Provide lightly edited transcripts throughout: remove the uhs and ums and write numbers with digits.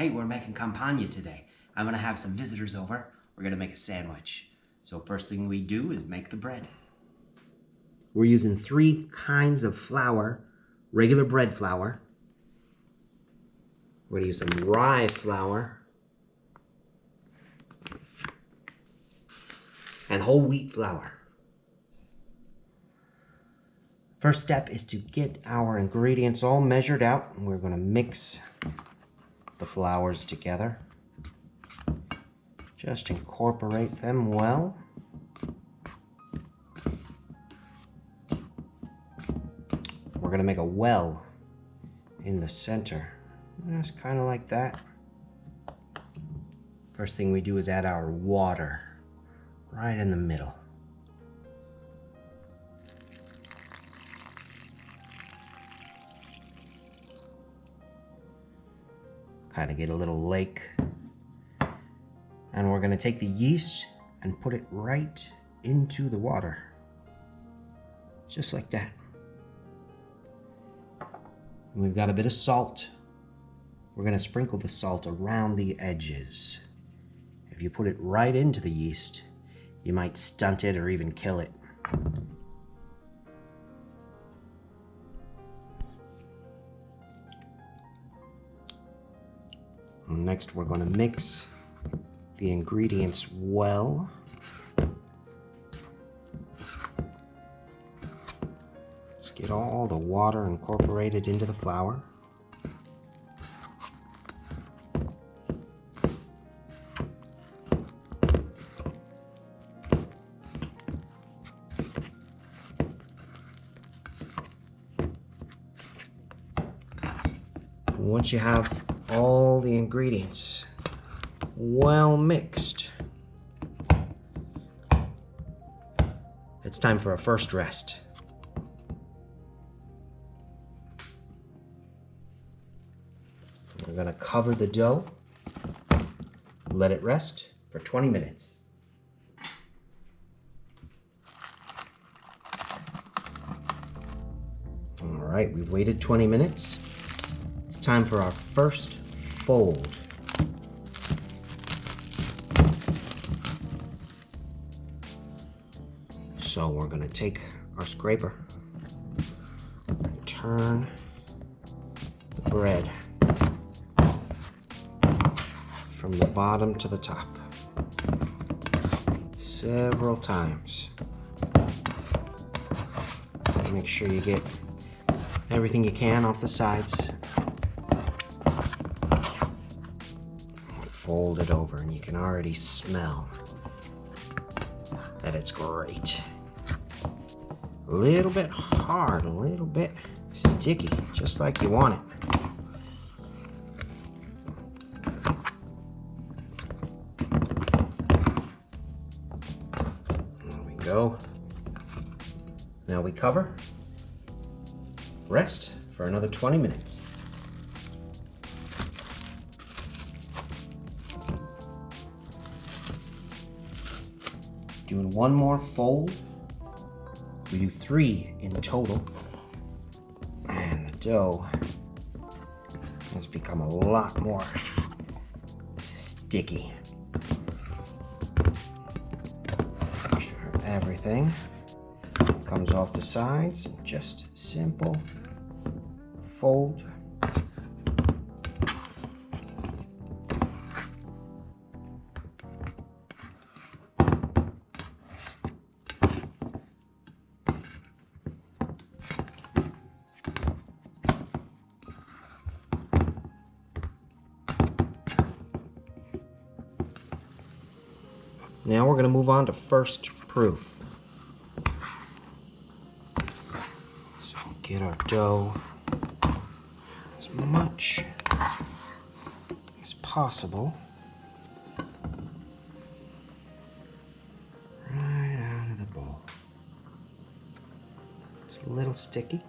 Hey, we're making Campagne today. I'm gonna have some visitors over. We're gonna make a sandwich. So first thing we do is make the bread. We're using 3 kinds of flour, regular bread flour. We're gonna use some rye flour and whole wheat flour. First step is to get our ingredients all measured out, and we're gonna mix the flours together. Just incorporate them well. We're gonna make a well in the center, just kind of like that. First thing we do is add our water right in the middle. Kind of get a little lake. And we're going to take the yeast and put it right into the water. Just like that. And we've got a bit of salt. We're going to sprinkle the salt around the edges. If you put it right into the yeast, you might stunt it or even kill it. Next, we're going to mix the ingredients well. Let's get all the water incorporated into the flour. Once you have all the ingredients well mixed, it's time for a first rest. We're going to cover the dough, let it rest for 20 minutes. All right, we've waited 20 minutes. It's time for our first fold. So we're going to take our scraper and turn the bread from the bottom to the top several times. Make sure you get everything you can off the sides. Fold it over, and you can already smell that it's great. A little bit hard, a little bit sticky, just like you want it. There we go. Now we cover, rest for another 20 minutes. Doing one more fold. We do 3 in total. And the dough has become a lot more sticky. Make sure everything comes off the sides. Just simple fold. Now we're going to move on to first proof. So get our dough as much as possible right out of the bowl. It's a little sticky.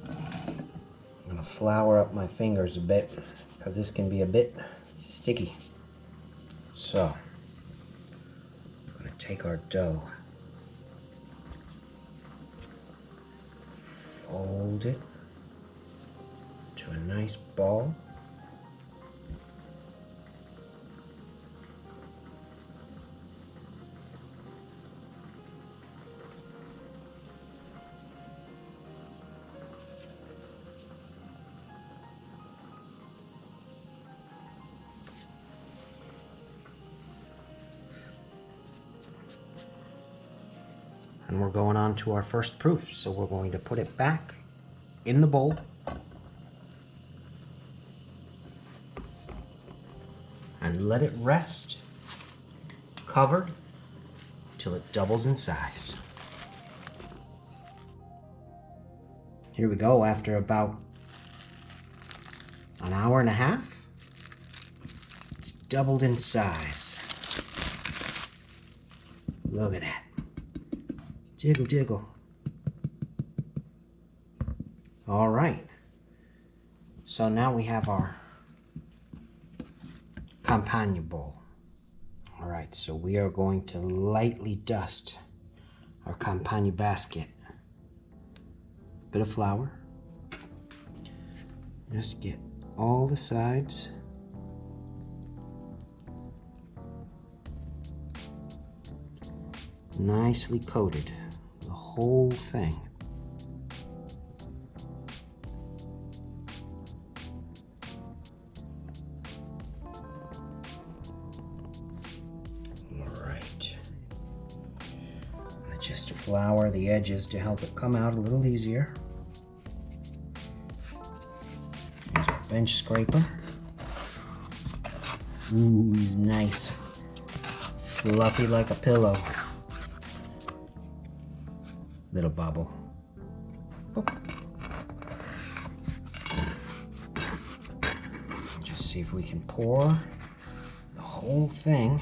I'm going to flour up my fingers a bit because this can be a bit sticky. So, I'm going to take our dough, fold it to a nice ball. And we're going on to our first proof. So we're going to put it back in the bowl. And let it rest, covered, till it doubles in size. Here we go, after about an hour and a half, it's doubled in size. Look at that. Jiggle, jiggle. All right. So now we have our Campagne bowl. All right, so we are going to lightly dust our Campagne basket. Bit of flour. Just get all the sides. Nicely coated, the whole thing. All right. Just flour the edges to help it come out a little easier. Here's our bench scraper. Ooh, he's nice. Fluffy like a pillow. Little bubble. Oh. Just see if we can pour the whole thing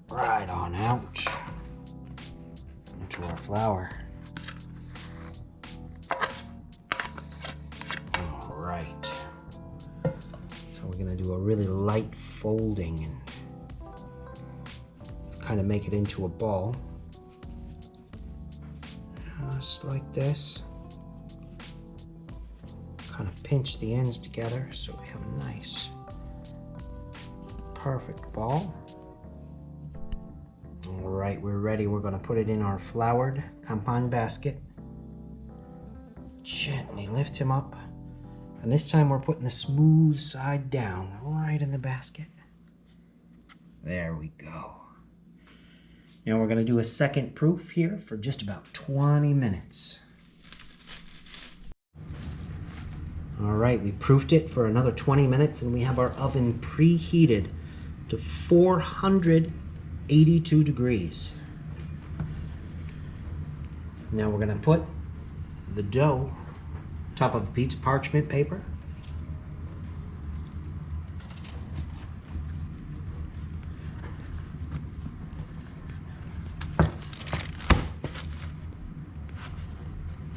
right on out into our flour. All right. So we're going to do a really light folding and kind of make it into a ball. Just like this. Kind of pinch the ends together so we have a nice, perfect ball. All right, we're ready. We're going to put it in our floured Campagne basket. Gently lift him up. And this time we're putting the smooth side down right in the basket. There we go. Now we're going to do a second proof here for just about 20 minutes. All right, we proofed it for another 20 minutes and we have our oven preheated to 482 degrees. Now we're going to put the dough top of a piece of parchment paper.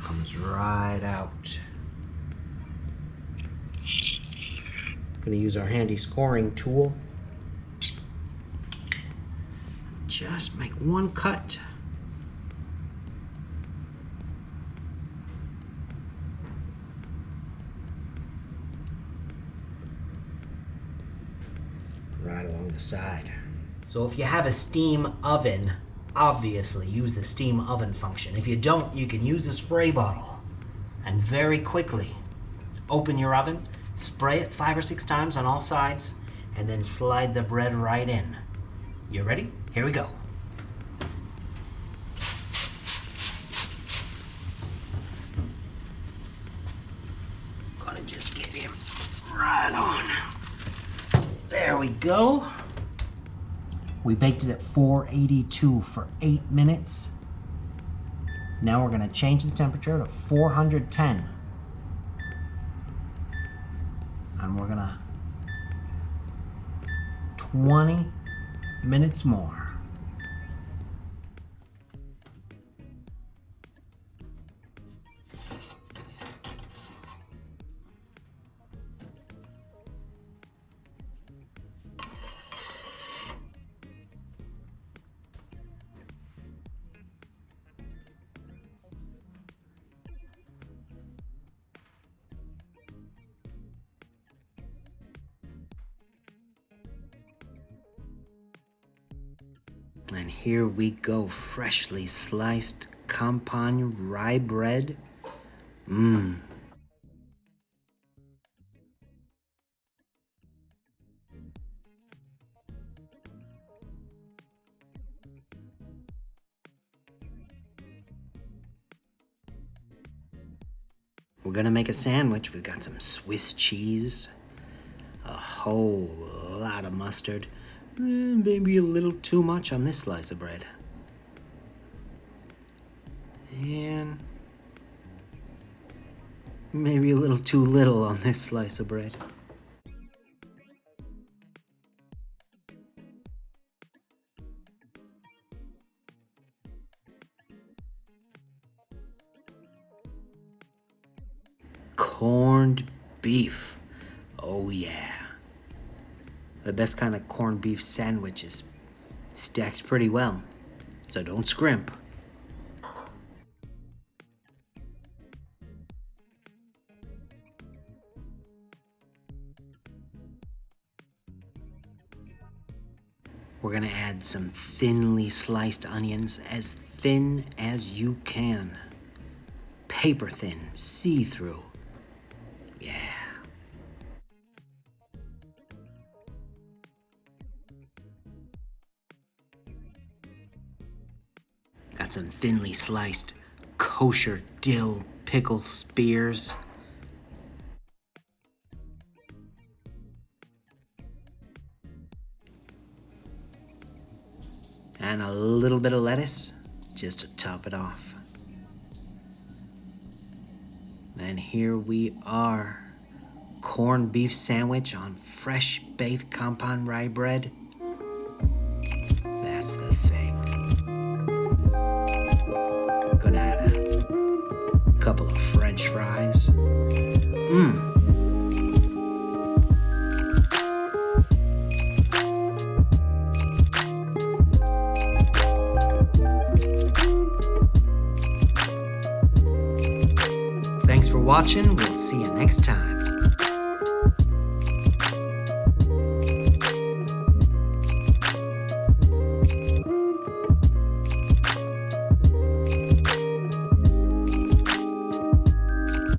Comes right out. Going to use our handy scoring tool. Just make one cut. Right along the side. So if you have a steam oven, obviously use the steam oven function. If you don't, you can use a spray bottle and very quickly open your oven, spray it 5 or 6 times on all sides, and then slide the bread right in. You ready? Here we go. Gonna just get him right on. There we go. We baked it at 482 for 8 minutes. Now we're gonna change the temperature to 410. And we're gonna 20 minutes more. And here we go, freshly sliced Campagne rye bread. Mmm. We're gonna make a sandwich. We've got some Swiss cheese, a whole lot of mustard, maybe a little too much on this slice of bread. And maybe a little too little on this slice of bread. Corned beef. Oh yeah. The best kind of corned beef sandwich is stacked pretty well, so don't scrimp. We're gonna add some thinly sliced onions, as thin as you can. Paper thin, see-through. Yeah. Got some thinly sliced kosher dill pickle spears. And a little bit of lettuce just to top it off. And here we are. Corned beef sandwich on fresh baked Campagne rye bread. That's the thing. Gonna add a couple of French fries. Thanks for watching. We'll see you next time.